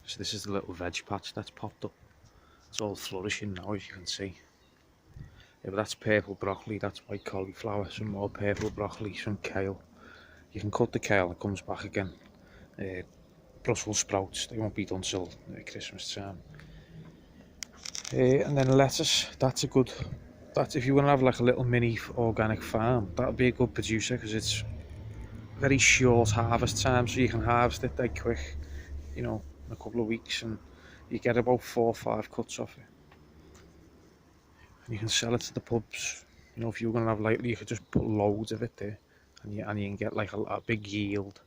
So this is the little veg patch that's popped up. It's all flourishing now, as you can see. Yeah, but that's purple broccoli, that's white cauliflower, some more purple broccoli, some kale. You can cut the kale, it comes back again. Uh, Brussels sprouts, they won't be done till Christmas time. And then lettuce, that's a good, that's if you want to have like a little mini organic farm, that'll be a good producer because it's very short harvest time, so you can harvest it dead quick, in a couple of weeks, and you get about 4 or 5 cuts off it. And you can sell it to the pubs. If you're going to have like, you could just put loads of it there, and you can get like a big yield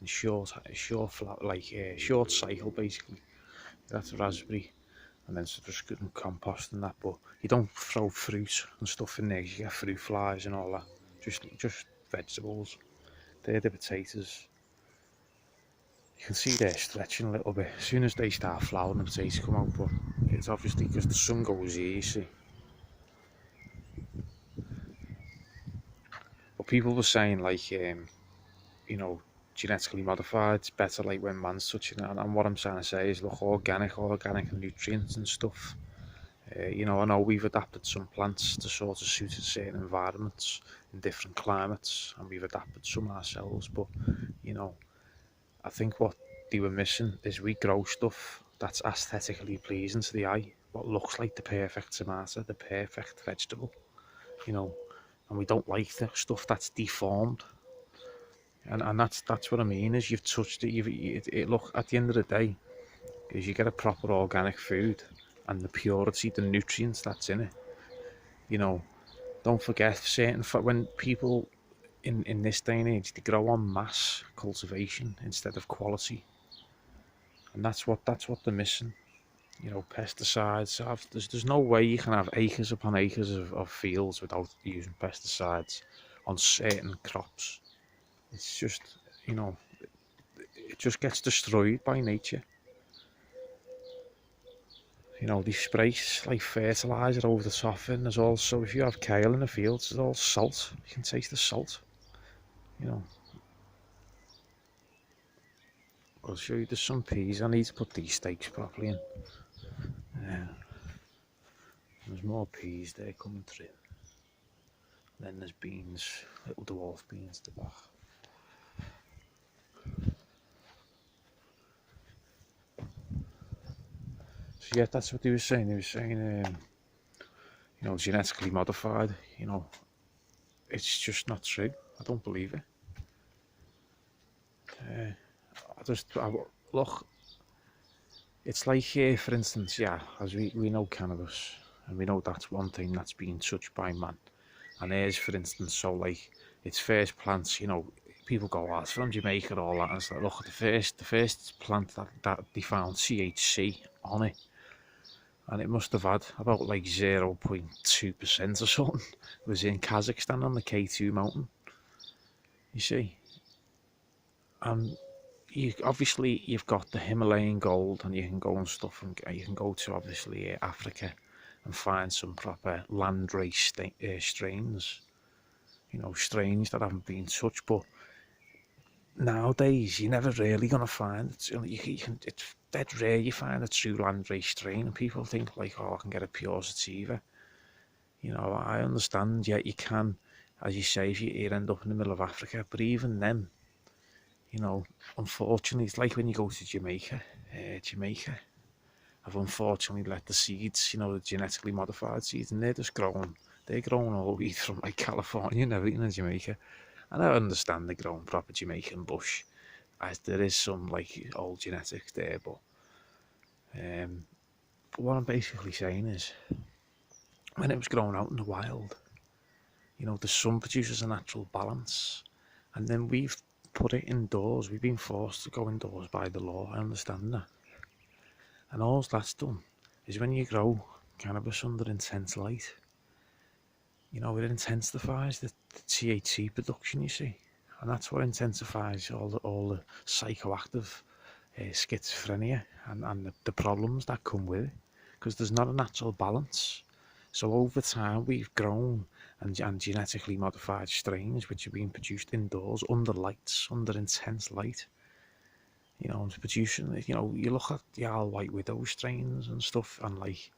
in short cycle basically. That's raspberry, and then so just getting compost and that. But you don't throw fruit and stuff in there. You get fruit flies and all that. Just vegetables. They're the potatoes. You can see they're stretching a little bit. As soon as they start flowering, the potatoes come out. But it's obviously because the sun goes here, you see. But people were saying like, genetically modified, it's better like when man's touching it. And what I'm trying to say is, look, organic nutrients and stuff. I know we've adapted some plants to sort of suit certain environments in different climates, and we've adapted some ourselves. But I think what they were missing is we grow stuff that's aesthetically pleasing to the eye, what looks like the perfect tomato, the perfect vegetable, you know, and we don't like the stuff that's deformed. And that's what I mean is you've touched it. Look, at the end of the day, is you get a proper organic food and the purity, the nutrients that's in it. You know, don't forget when people in this day and age they grow on mass cultivation instead of quality, and that's what they're missing. Pesticides. There's no way you can have acres upon acres of fields without using pesticides on certain crops. It's just, you know, it just gets destroyed by nature. They spray like fertilizer over the top, and there's also, if you have kale in the fields, there's all salt. You can taste the salt. You know, I'll show you. There's some peas. I need to put these stakes properly in. Yeah. There's more peas there coming through. Then there's beans, little dwarf beans at the back. So yeah, that's what he was saying. He was saying, genetically modified. It's just not true. I don't believe it. Look. It's like here, for instance, yeah, as we know cannabis, and we know that's one thing that's been touched by man. And there's, for instance, so like its first plants, people go, oh, it's from Jamaica, all that, and it's like, look, the first plant that they found THC on it, and it must have had about like 0.2% or something. It was in Kazakhstan on the K2 mountain, you see. And you've got the Himalayan gold, and you can go and stuff, and you can go to obviously Africa and find some proper landrace strains, strains that haven't been touched. But nowadays, you're never really gonna find it. It's dead rare you find a true landrace strain, and people think like, oh, I can get a pure sativa. I understand. Yeah, you can, as you say, if you end up in the middle of Africa. But even then, unfortunately, it's like when you go to Jamaica. Jamaica have unfortunately let the seeds, the genetically modified seeds, and they're growing all wheat from like California and everything in Jamaica. And I understand they're growing proper Jamaican bush, as there is some like old genetics there, but what I'm basically saying is, when it was growing out in the wild, the sun produces a natural balance, and then we've put it indoors. We've been forced to go indoors by the law. I understand that. And all that's done is when you grow cannabis under intense light, it intensifies the THC production, you see. And that's what intensifies all the psychoactive schizophrenia and the problems that come with it. Because there's not a natural balance. So over time, we've grown and genetically modified strains which are being produced indoors under lights, under intense light. you know, and producing, you know, you look at the old White Widow strains and stuff, and like,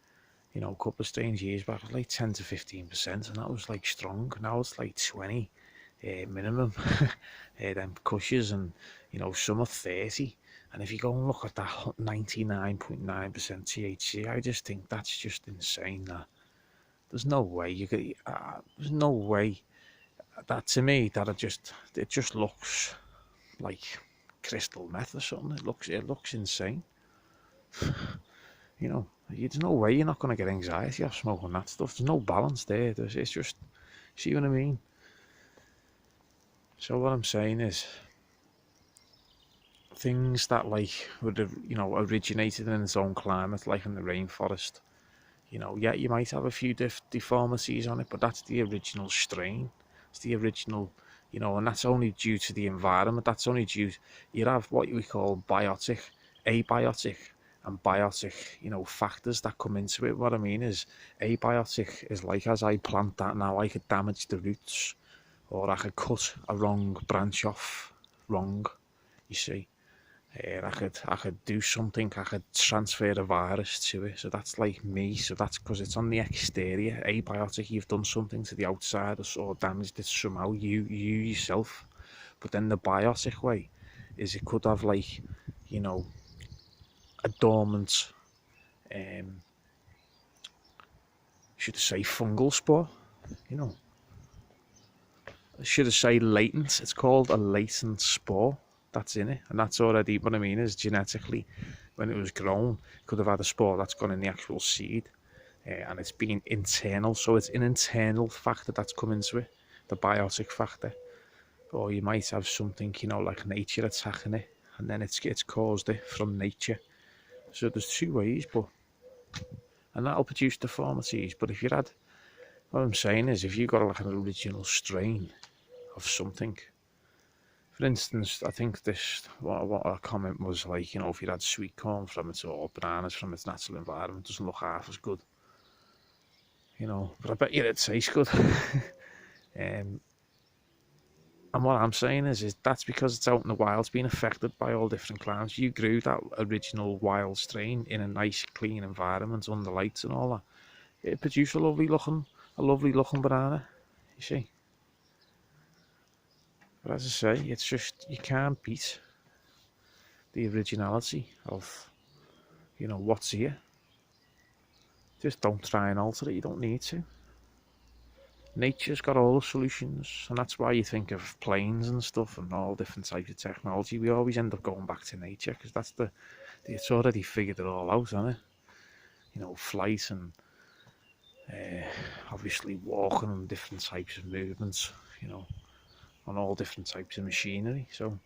you know, a couple of strains years back, it was like 10 to 15%, and that was like strong. Now it's like 20 minimum. Them cushions, and you know, some are 30. And if you go and look at that 99.9% THC, I just think that's just insane. That there's no way you could. There's no way that, to me, that it just looks like crystal meth or something. It looks insane. You know, there's no way you're not going to get anxiety off smoking that stuff. There's no balance there. It's just, see what I mean? So what I'm saying is, things that like would have, you know, originated in its own climate, like in the rainforest, you know, yeah, you might have a few deformities on it, but that's the original strain. It's the original, you know, and that's only due to the environment. That's only due, you have what we call abiotic and biotic, you know, factors that come into it. What I mean is, abiotic is like, as I plant that now, I could damage the roots, or I could cut a wrong branch off wrong, you see. I could do something, I could transfer a virus to it. So that's like me. So that's because it's on the exterior. Abiotic, you've done something to the outside, or damaged it somehow, you yourself. But then the biotic way is, it could have, like, you know, a dormant, um, should I say fungal spore, you know. Should I say latent? It's called a latent spore that's in it, and that's already, what I mean is, genetically, when it was grown, it could have had a spore that's gone in the actual seed, and it's been internal, so it's an internal factor that's come into it, the biotic factor. Or you might have something, you know, like nature attacking it, and then it's caused it from nature. So there's two ways, and that'll produce deformities. But if you had, what I'm saying is, if you got like an original strain of something, for instance, I think what our comment was like, you know, if you had sweet corn from it, or bananas from its natural environment, it doesn't look half as good, you know, but I bet you it tastes good. um, and what I'm saying is that's because it's out in the wild, it's been affected by all different climates. You grew that original wild strain in a nice, clean environment under lights and all that. It produced a lovely looking banana, you see. But as I say, it's just, you can't beat the originality of, you know, what's here. Just don't try and alter it, you don't need to. Nature's got all the solutions, and that's why you think of planes and stuff and all different types of technology. We always end up going back to nature, because that's it's already figured it all out, hasn't it? You know, flight, and obviously walking, and different types of movements, you know, on all different types of machinery. So